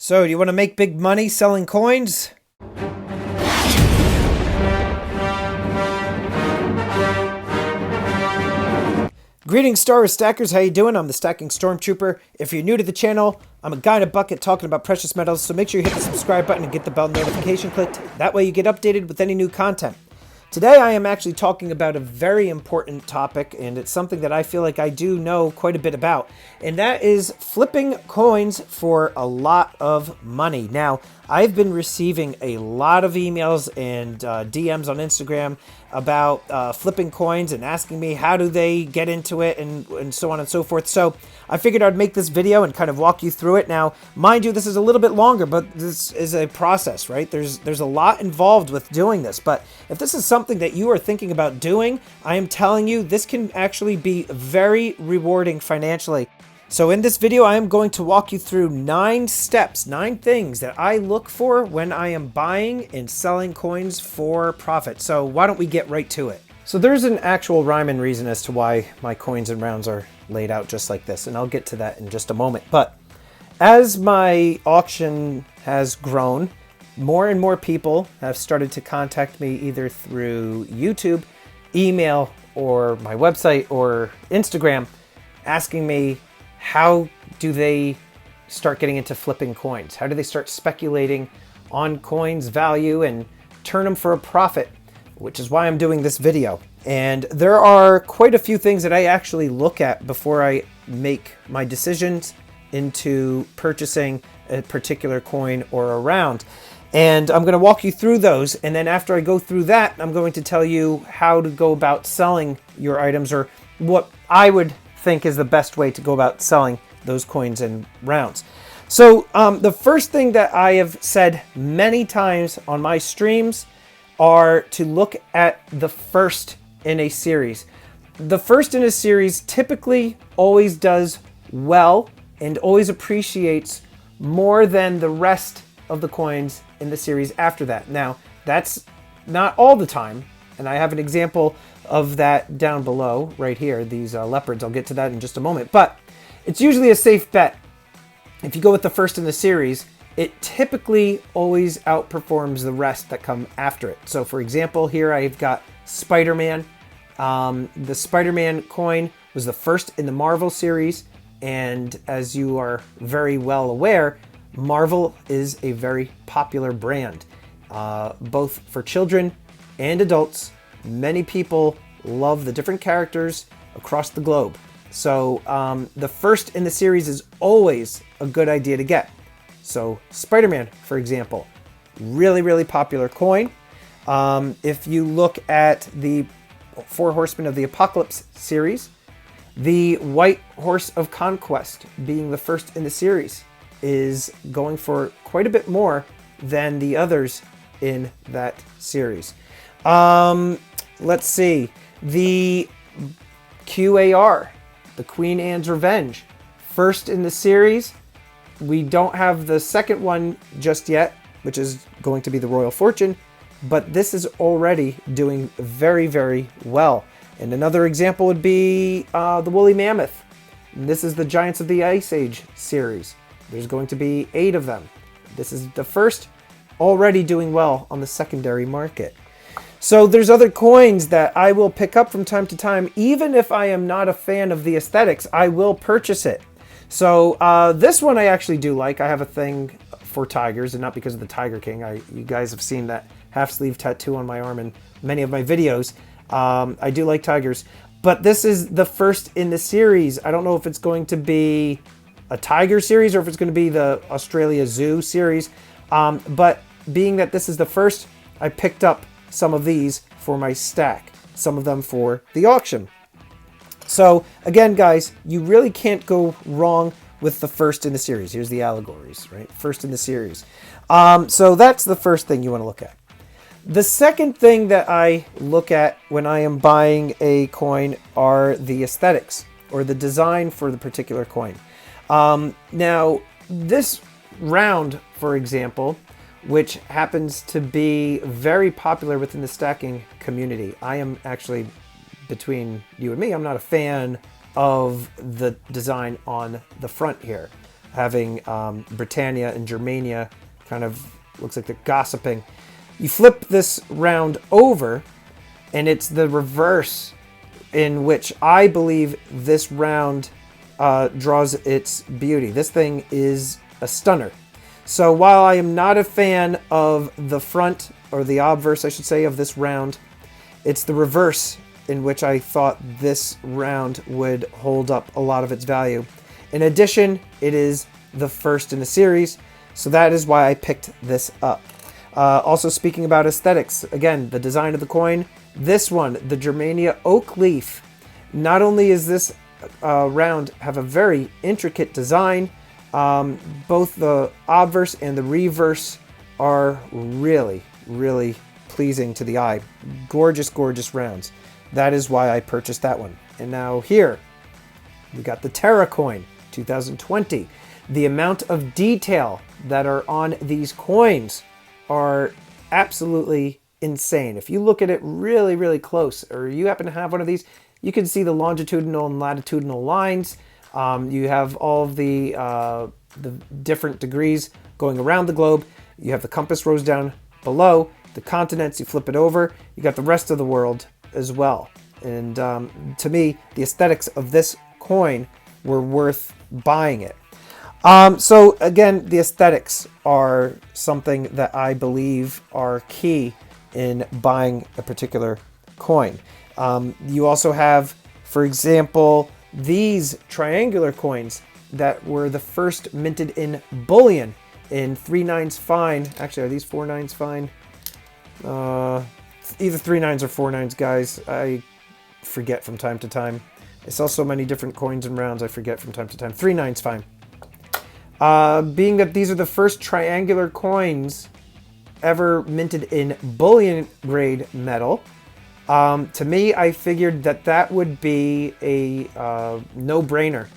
So, do you want to make big money selling coins? Greetings, Star Wars Stackers. How you doing? I'm the Stacking Stormtrooper. If you're new to the channel, I'm a guy in a bucket talking about precious metals, so make sure you hit the subscribe button and get the bell notification clicked. That way you get updated with any new content. Today I am actually talking about a very important topic, and it's something that I feel like I do know quite a bit about, and that is flipping coins for a lot of money. Now, I've been receiving a lot of emails and DMs on Instagram about flipping coins and asking me how do they get into it and so on and so forth. So I figured I'd make this video and kind of walk you through it. Now, mind you, this is a little bit longer, but this is a process, right? There's a lot involved with doing this, but if this is something that you are thinking about doing, I am telling you, this can actually be very rewarding financially. So in this video, I am going to walk you through 9 steps, 9 things that I look for when I am buying and selling coins for profit. So why don't we get right to it? So there's an actual rhyme and reason as to why my coins and rounds are laid out just like this, and I'll get to that in just a moment. But as my auction has grown, more and more people have started to contact me either through YouTube, email, or my website or Instagram, asking me, how do they start getting into flipping coins? How do they start speculating on coins' value and turn them for a profit? Which is why I'm doing this video. And there are quite a few things that I actually look at before I make my decisions into purchasing a particular coin or a round. And I'm going to walk you through those. And then after I go through that, I'm going to tell you how to go about selling your items, or what I would think is the best way to go about selling those coins and rounds. So the first thing that I have said many times on my streams are to look at the first in a series. The first in a series typically always does well and always appreciates more than the rest of the coins in the series after that. Now, that's not all the time, and I have an example of that down below right here, these leopards. I'll get to that in just a moment, but it's usually a safe bet. If you go with the first in the series, it typically always outperforms the rest that come after it. So for example, here I've got Spider-Man. The Spider-Man coin was the first in the Marvel series, and as you are very well aware, Marvel is a very popular brand, both for children and adults. Many people love the different characters across the globe. So the first in the series is always a good idea to get. So Spider-Man, for example, really, really popular coin. If you look at the 4 Horsemen of the Apocalypse series, the White Horse of Conquest, being the first in the series, is going for quite a bit more than the others in that series. Let's see, the QAR, the Queen Anne's Revenge, first in the series. We don't have the second one just yet, which is going to be the Royal Fortune, but this is already doing very, very well. And another example would be the Woolly Mammoth. And this is the Giants of the Ice Age series. There's going to be 8 of them. This is the first, already doing well on the secondary market. So there's other coins that I will pick up from time to time. Even if I am not a fan of the aesthetics, I will purchase it. So this one I actually do like. I have a thing for tigers, and not because of the Tiger King. You guys have seen that half sleeve tattoo on my arm in many of my videos. I do like tigers, but this is the first in the series. I don't know if it's going to be a tiger series or if it's going to be the Australia Zoo series. But being that this is the first, I picked up some of these for my stack, some of them for the auction. So again, guys, you really can't go wrong with the first in the series. Here's the allegories, right? First in the series. So that's the first thing you want to look at. The second thing that I look at when I am buying a coin are the aesthetics or the design for the particular coin. Now, this round, for example, which happens to be very popular within the stacking community. I am actually, between you and me, I'm not a fan of the design on the front here. having Britannia and Germania kind of looks like they're gossiping. You flip this round over, and it's the reverse in which I believe this round draws its beauty. This thing is a stunner. So while I am not a fan of the front, or the obverse, I should say, of this round, it's the reverse in which I thought this round would hold up a lot of its value. In addition, it is the first in the series, so that is why I picked this up. Also, speaking about aesthetics, again, the design of the coin, this one, the Germania Oak Leaf, not only is this round have a very intricate design, both the obverse and the reverse are really, really pleasing to the eye. Gorgeous, gorgeous rounds. That is why I purchased that one. And now here, we got the Terra coin, 2020. The amount of detail that are on these coins are absolutely insane. If you look at it really, really close, or you happen to have one of these, you can see the longitudinal and latitudinal lines. You have all of the different degrees going around the globe. You have the compass rose down below, the continents, you flip it over, you got the rest of the world as well. And to me, the aesthetics of this coin were worth buying it. So again, the aesthetics are something that I believe are key in buying a particular coin. You also have, for example, these triangular coins that were the first minted in bullion in 3/9 fine. Actually, are these 4/9 fine? Either 3/9 or 4/9, guys. I forget from time to time. I sell so many different coins and rounds, I forget from time to time. 3/9 fine. Being that these are the first triangular coins ever minted in bullion grade metal, to me, I figured that that would be a no-brainer.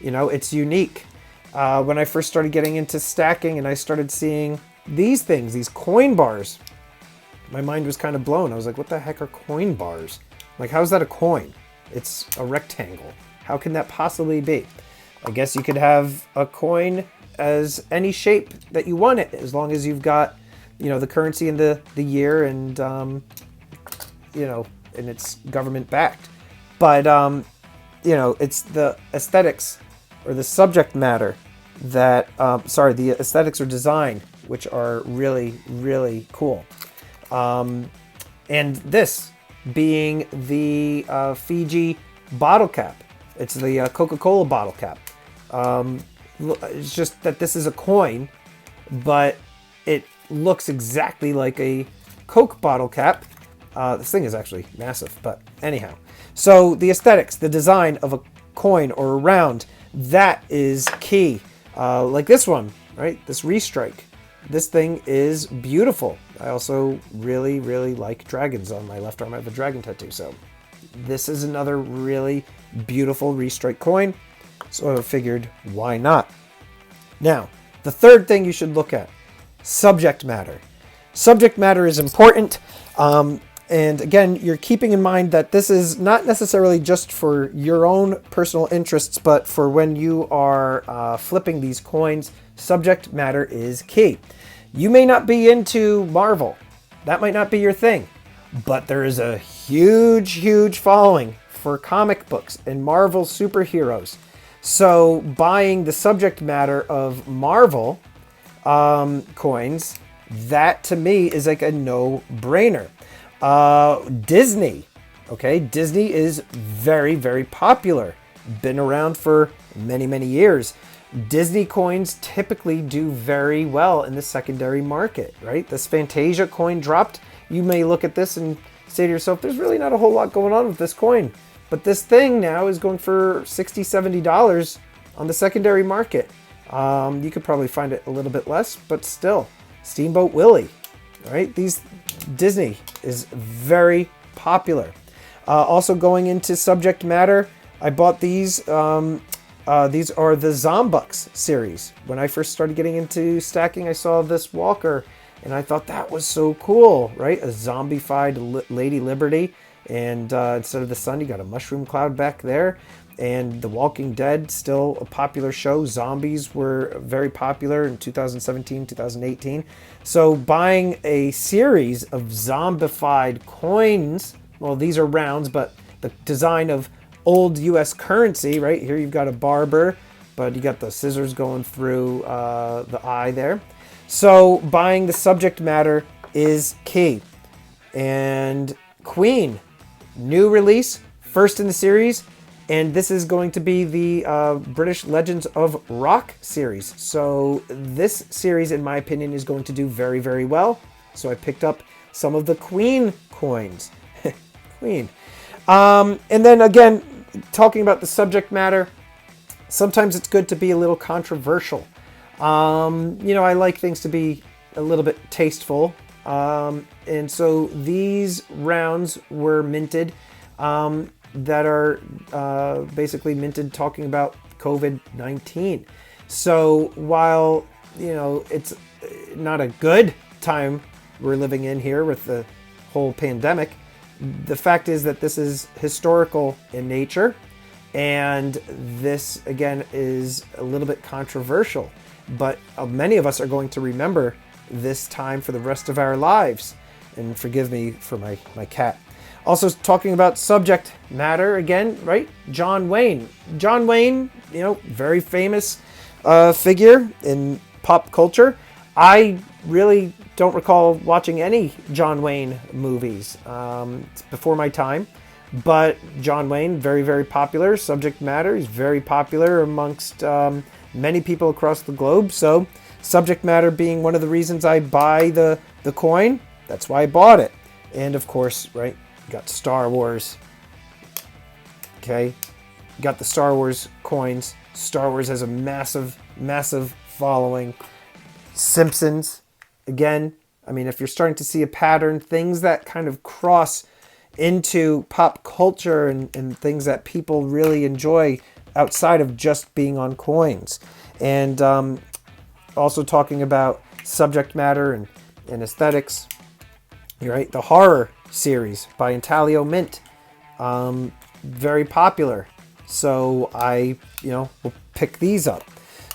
You know, it's unique. When I first started getting into stacking and I started seeing these things, these coin bars, my mind was kind of blown. I was like, what the heck are coin bars? Like, how is that a coin? It's a rectangle. How can that possibly be? I guess you could have a coin as any shape that you want it, as long as you've got, you know, the currency and the year and, you know, and it's government backed. But, you know, it's the aesthetics or the subject matter that, the aesthetics or design, which are really, really cool. And this being the Fiji bottle cap. It's the Coca-Cola bottle cap. It's just that this is a coin, but it looks exactly like a Coke bottle cap. This thing is actually massive, but anyhow. So the aesthetics, the design of a coin or a round, that is key. Like this one, right? This restrike. This thing is beautiful. I also really, really like dragons. On my left arm, I have a dragon tattoo. So this is another really beautiful restrike coin. So I figured, why not? Now, the third thing you should look at, subject matter. Subject matter is important. And again, you're keeping in mind that this is not necessarily just for your own personal interests, but for when you are flipping these coins, subject matter is key. You may not be into Marvel. That might not be your thing. But there is a huge, huge following for comic books and Marvel superheroes. So buying the subject matter of Marvel coins, that to me is like a no-brainer. Disney, okay? Disney is very, very popular. Been around for many, many years. Disney coins typically do very well in the secondary market, right? This Fantasia coin dropped. You may look at this and say to yourself, there's really not a whole lot going on with this coin. But this thing now is going for $60, $70 on the secondary market. You could probably find it a little bit less, but still. Steamboat Willie, right? Disney is very popular. Also going into subject matter, I bought these. These are the Zombucks series. When I first started getting into stacking, I saw this walker, and I thought that was so cool, right? A zombified Lady Liberty, and instead of the sun, you got a mushroom cloud back there. And The Walking Dead, still a popular show. Zombies were very popular in 2017, 2018. So buying a series of zombified coins, well, these are rounds, but the design of old US currency, right? Here you've got a barber, but you got the scissors going through the eye there. So buying the subject matter is key. And Queen, new release, first in the series, and this is going to be the British Legends of Rock series. So this series, in my opinion, is going to do very, very well. So I picked up some of the Queen coins. Queen. And then again, talking about the subject matter, sometimes it's good to be a little controversial. I like things to be a little bit tasteful. And so these rounds were minted that are basically minted talking about COVID-19. So while, it's not a good time we're living in here with the whole pandemic, the fact is that this is historical in nature. And this, again, is a little bit controversial. But many of us are going to remember this time for the rest of our lives. And forgive me for my cat. Also talking about subject matter again, right? John Wayne. John Wayne, very famous figure in pop culture. I really don't recall watching any John Wayne movies. It's before my time. But John Wayne, very, very popular subject matter. He's very popular amongst many people across the globe. So subject matter being one of the reasons I buy the coin. That's why I bought it. And of course, right, you got Star Wars. Okay, you got the Star Wars coins. Star Wars has a massive, massive following. Simpsons, again, I mean, if you're starting to see a pattern, things that kind of cross into pop culture and things that people really enjoy outside of just being on coins. And also talking about subject matter and aesthetics. You're right, the horror series by Intaglio Mint, very popular. So I, will pick these up.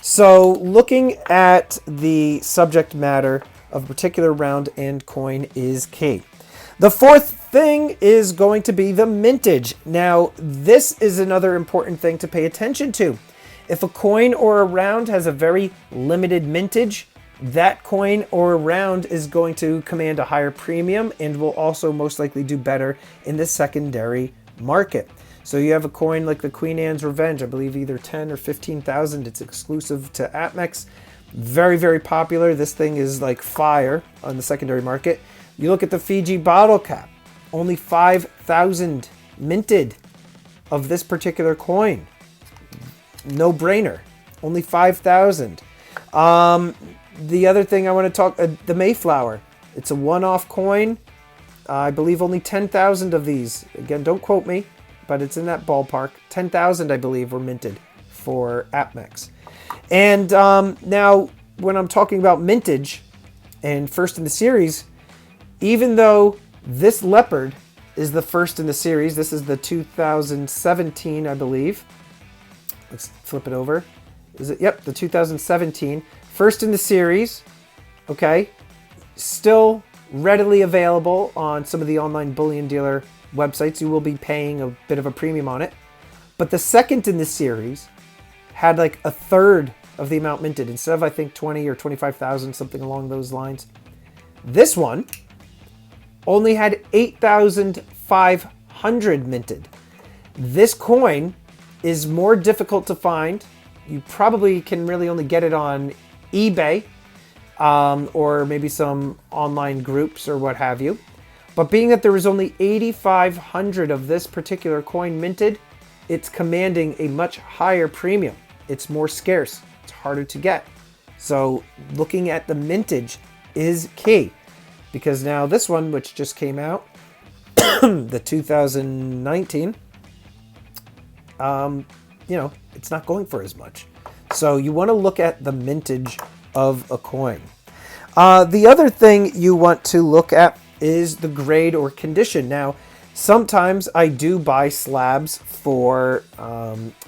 So looking at the subject matter of a particular round and coin is key. The fourth thing is going to be the mintage. Now, this is another important thing to pay attention to. If a coin or a round has a very limited mintage, that coin or round is going to command a higher premium and will also most likely do better in the secondary market. So you have a coin like the Queen Anne's Revenge, I believe either 10 or 15,000. It's exclusive to APMEX. Very, very popular. This thing is like fire on the secondary market. You look at the Fiji bottle cap, only 5,000 minted of this particular coin. No brainer, only 5,000. The other thing I want to talk, the Mayflower. It's a one-off coin. I believe only 10,000 of these. Again, don't quote me, but it's in that ballpark. 10,000, I believe, were minted for APMEX. And now, when I'm talking about mintage and first in the series, even though this leopard is the first in the series, this is the 2017, I believe. Let's flip it over. Is it? Yep, the 2017. First in the series, okay. Still readily available on some of the online bullion dealer websites. You will be paying a bit of a premium on it. But the second in the series had like a third of the amount minted instead of, I think, 20 or 25,000, something along those lines. This one only had 8,500 minted. This coin is more difficult to find. You probably can really only get it on eBay or maybe some online groups or what have you. But being that there was only 8,500 of this particular coin minted, it's commanding a much higher premium. It's more scarce. It's harder to get. So looking at the mintage is key. Because now this one, which just came out, the 2019, it's not going for as much. So you want to look at the mintage of a coin. The other thing you want to look at is the grade or condition. Now, Sometimes I do buy slabs for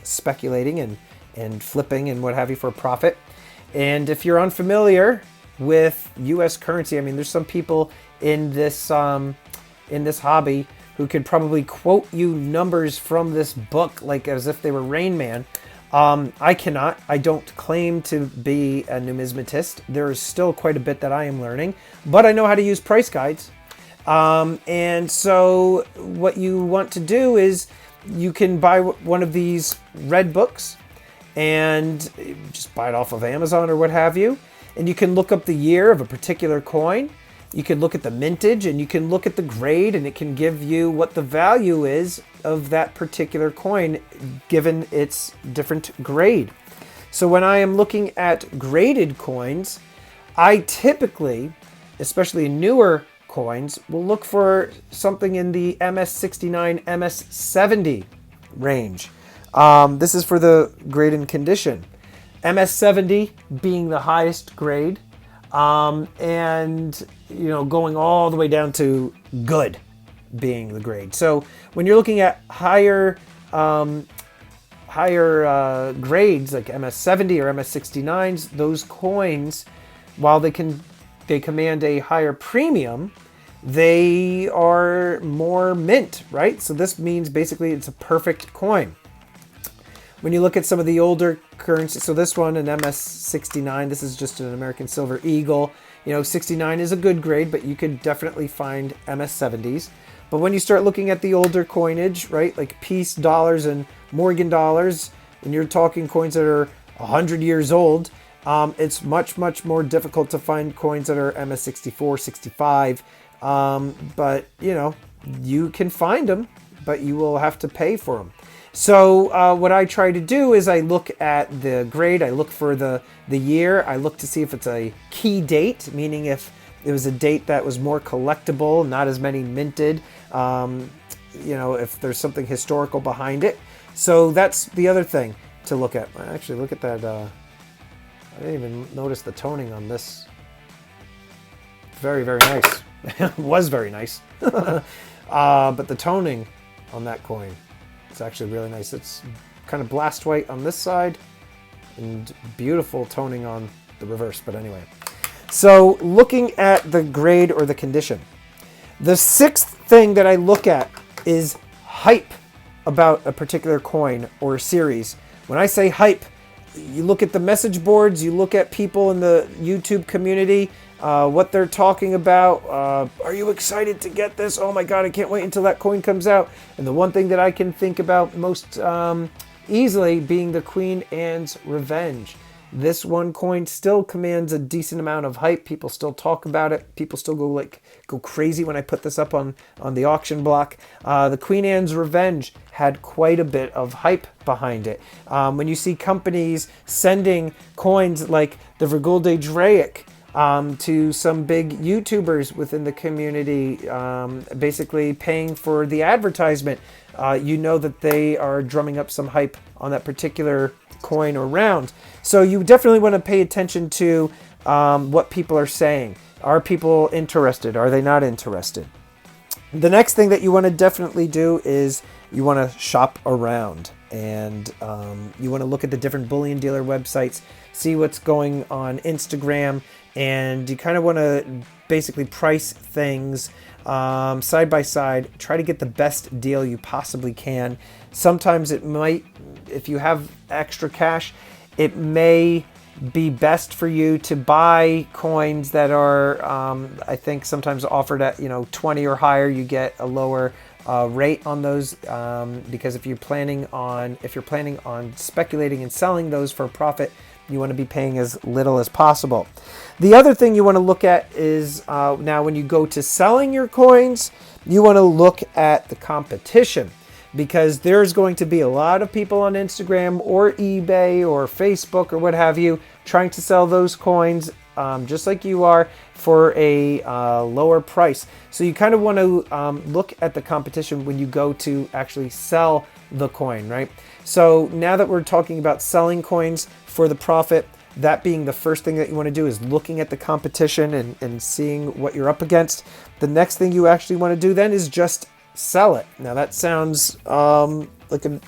speculating and flipping and what have you for profit. And if you're unfamiliar with U.S. currency, I mean, there's some people in this hobby who could probably quote you numbers from this book like as if they were Rain Man. I cannot. I don't claim to be a numismatist. There is still quite a bit that I am learning, but I know how to use price guides. And so what you want to do is you can buy one of these red books and just buy it off of Amazon or what have you. And you can look up the year of a particular coin. You can look at the mintage and you can look at the grade, and it can give you what the value is of that particular coin given its different grade. So when I am looking at graded coins, I typically, especially newer coins, will look for something in the MS69, MS70 range. This is for the grade and condition. MS70 being the highest grade, and going all the way down to good being the grade. So when you're looking at higher grades like MS70 or MS69s, those coins, while they command a higher premium, they are more mint, right? So this means basically it's a perfect coin. When you look at some of the older currencies, so this one, an MS69, this is just an American Silver Eagle. 69 is a good grade, but you could definitely find MS70s. But when you start looking at the older coinage, right, like Peace dollars and Morgan dollars, and you're talking coins that are 100 years old, it's much, much more difficult to find coins that are MS64, 65. But, you can find them, but you will have to pay for them. So what I try to do is I look at the grade, I look for the year, I look to see if it's a key date, meaning if it was a date that was more collectible, not as many minted, if there's something historical behind it. So that's the other thing to look at. Actually, look at that. I didn't even notice the toning on this. Very, very nice. It was very nice. But the toning on that coin, it's actually really nice. It's kind of blast white on this side and beautiful toning on the reverse. But anyway, so looking at the grade or the condition. The sixth thing that I look at is hype about a particular coin or series. When I say hype, you look at the message boards, you look at people in the YouTube community, what they're talking about. Are you excited to get this? Oh my God, I can't wait until that coin comes out. And the one thing that I can think about most easily being the Queen Anne's Revenge. This one coin still commands a decent amount of hype. People still talk about it. People still go crazy when I put this up on the auction block. The Queen Anne's Revenge had quite a bit of hype behind it. When you see companies sending coins like the Vergulde Draic to some big YouTubers within the community, basically paying for the advertisement, that they are drumming up some hype on that particular coin or round. So you definitely want to pay attention to what people are saying. Are people interested? Are they not interested? The next thing that you want to definitely do is you want to shop around, and you want to look at the different bullion dealer websites, see what's going on Instagram, and you kind of want to basically price things side by side. Try to get the best deal you possibly can. Sometimes it might, if you have extra cash, it may be best for you to buy coins that are, I think sometimes offered at 20 or higher. You get a lower rate on those because if you're planning on speculating and selling those for profit, you want to be paying as little as possible. The other thing you want to look at is now when you go to selling your coins, you want to look at the competition, because there's going to be a lot of people on Instagram or eBay or Facebook or what have you trying to sell those coins just like you are for a lower price. So you kind of want to look at the competition when you go to actually sell the coin, right? So now that we're talking about selling coins for the profit, that being the first thing that you want to do is looking at the competition and seeing what you're up against. The next thing you actually want to do then is just sell it. Now that sounds like a,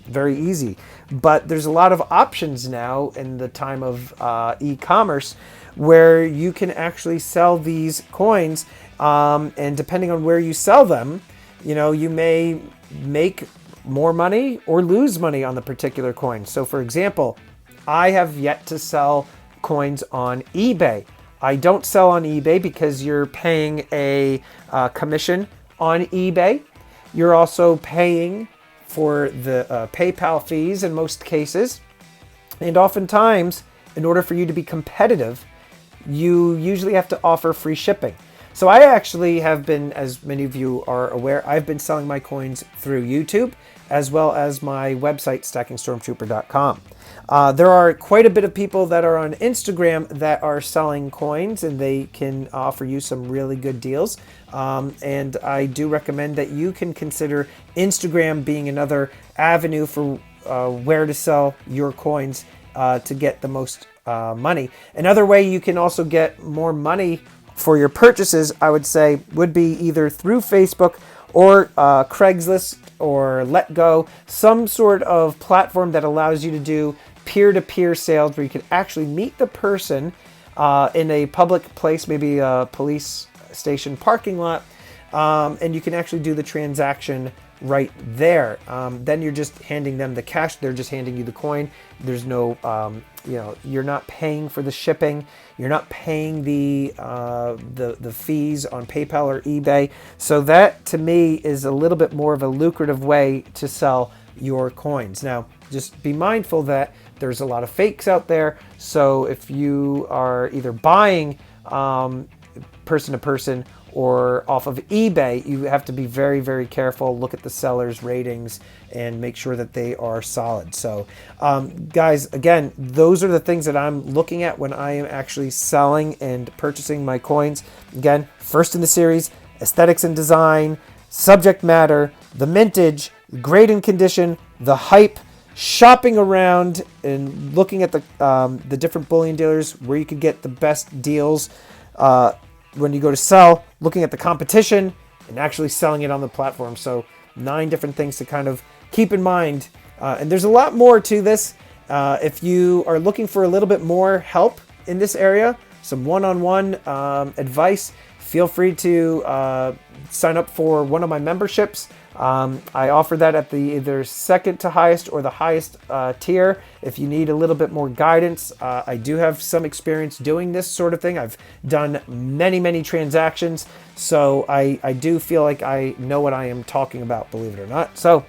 very easy, but there's a lot of options now in the time of e-commerce where you can actually sell these coins, and depending on where you sell them, you may make more money or lose money on the particular coin. So for example, I have yet to sell coins on eBay. I don't sell on eBay because you're paying a commission on eBay. You're also paying for the PayPal fees in most cases. And oftentimes, in order for you to be competitive, you usually have to offer free shipping. So I actually have been, as many of you are aware, I've been selling my coins through YouTube as well as my website, stackingstormtrooper.com. There are quite a bit of people that are on Instagram that are selling coins, and they can offer you some really good deals. And I do recommend that you can consider Instagram being another avenue for where to sell your coins to get the most money. Another way you can also get more money for your purchases, I would say, would be either through Facebook or Craigslist or Let Go, some sort of platform that allows you to do peer-to-peer sales where you can actually meet the person in a public place, maybe a police station parking lot, and you can actually do the transaction right there. Then you're just handing them the cash. They're just handing you the coin. There's no, you're not paying for the shipping. You're not paying the fees on PayPal or eBay. So that to me is a little bit more of a lucrative way to sell your coins. Now, just be mindful that there's a lot of fakes out there. So if you are either buying person to person or off of eBay, you have to be very, very careful. Look at the seller's ratings and make sure that they are solid. So guys, again, those are the things that I'm looking at when I am actually selling and purchasing my coins. Again, first in the series, aesthetics and design, subject matter, the mintage, grade and condition, the hype, shopping around and looking at the different bullion dealers where you could get the best deals. When you go to sell, looking at the competition and actually selling it on the platform. So 9 different things to kind of keep in mind. And there's a lot more to this. If you are looking for a little bit more help in this area, some one-on-one advice, feel free to sign up for one of my memberships. I offer that at the either second to highest or the highest tier. If you need a little bit more guidance, I do have some experience doing this sort of thing. I've done many, many transactions, so I do feel like I know what I am talking about, believe it or not. So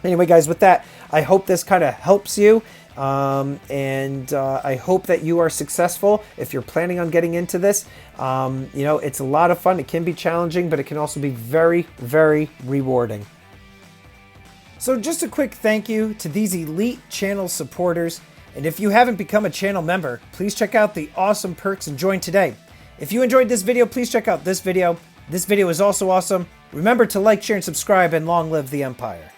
anyway, guys, with that, I hope this kind of helps you. And I hope that you are successful if you're planning on getting into this. It's a lot of fun. It can be challenging, but it can also be very, very rewarding. So just a quick thank you to these elite channel supporters. And if you haven't become a channel member, please check out the awesome perks and join today. If you enjoyed this video, please check out this video. This video is also awesome. Remember to like, share, and subscribe, and long live the Empire.